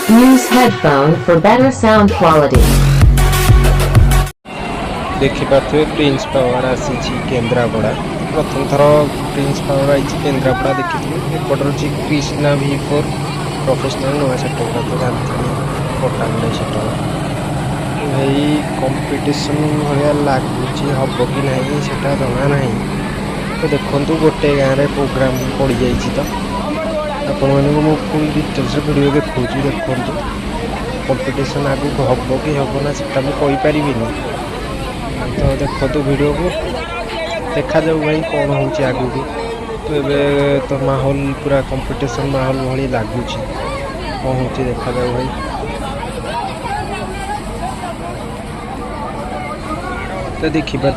Use headphone for better sound quality. देखिपे prince power आसी केन्द्रापड़ा प्रथम थर प्रिंस पावर आई केन्द्रापड़ा देखी एपटर अच्छी कृष्णा V4 प्रोफेशनल नुआ सेटअप तो जानते पटामुंडे सेटअप भाई कंपटीशन भाया लगुच हम कि ना सेटा जना ना तो देखु गोटे गाँव में प्रोग्राम पड़ जा तो आपण मैं फुल डिटेल्स वीडियो देखा देखु कंपटीशन आगे हम कि हम ना से मुझे तो देखो वीडियो को देखा जाऊ भाई कौन हो आगू को तो ये तो माहौल पूरा कंपटीशन माहौल भाई लगुच कौन हो देखा जाऊ भाई तो देखिपे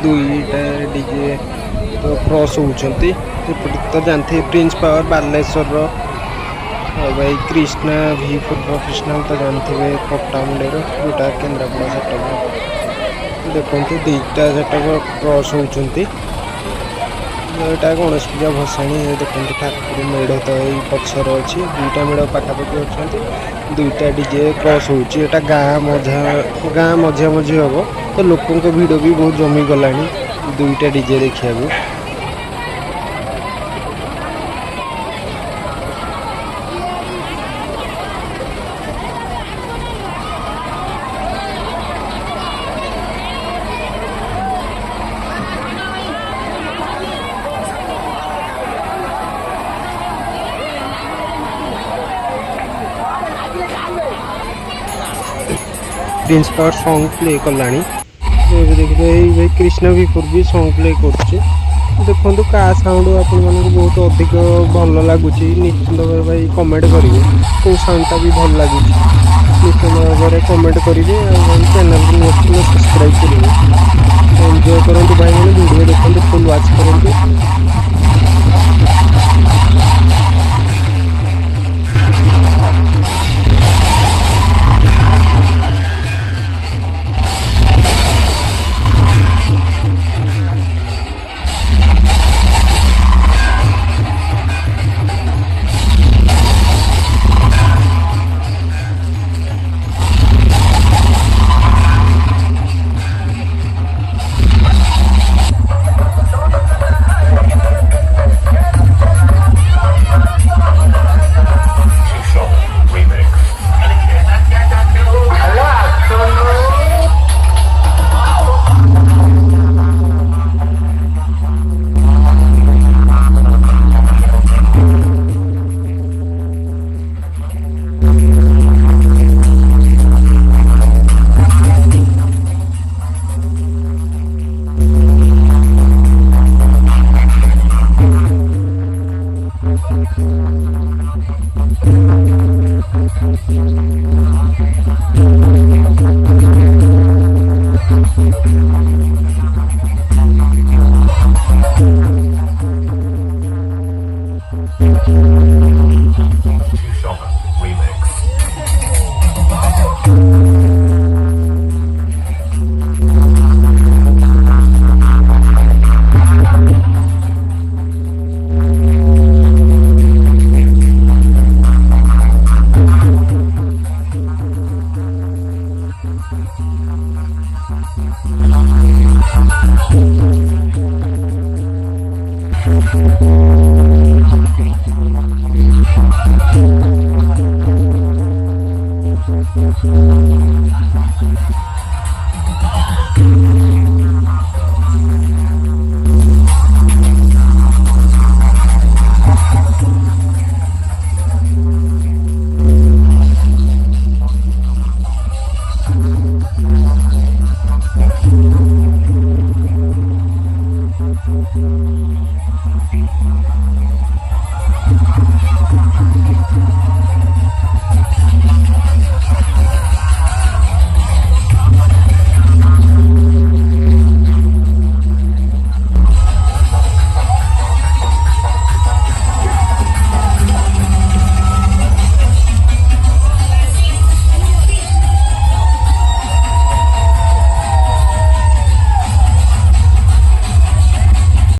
दुईटा डीजे तो क्रॉस होती तो जानते प्रिंस पावर बालेश्वर भाई कृष्णा V4 प्रोफेशनल तो जानते पट्टामुंडे जोटा केन्द्रापड़ा सेटअप देखो दुईटा सेटअप क्रॉस होती यहाँ गणेश पूजा भसाणी देखो ठाकुर मेढ़ तो यही पचर अच्छी दुईटा मेढ़ पाखापाखि अच्छा दुईटा डीजे क्रॉस होटा गाँ मझा मझी हम तो लोकों भिड़ भी बहुत जमी गला दुईटा डीजे देखा प्रिंस पावर सॉन्ग प्ले कला देखते भाई कृष्णा V4 भी सॉन्ग प्ले कर देखो का साउंड आपण मानक बहुत अधिक भल लगुच निश्चित भाव भाई कमेंट करेंगे कौ साउंडटा भी भल लगुच निश्चित भाव में कमेंट करेंगे चैनल को निश्चित सब्सक्राइब करेंगे एंजॉय करूँ भाई मैंने वीडियो देखते फुल वॉच करूँ।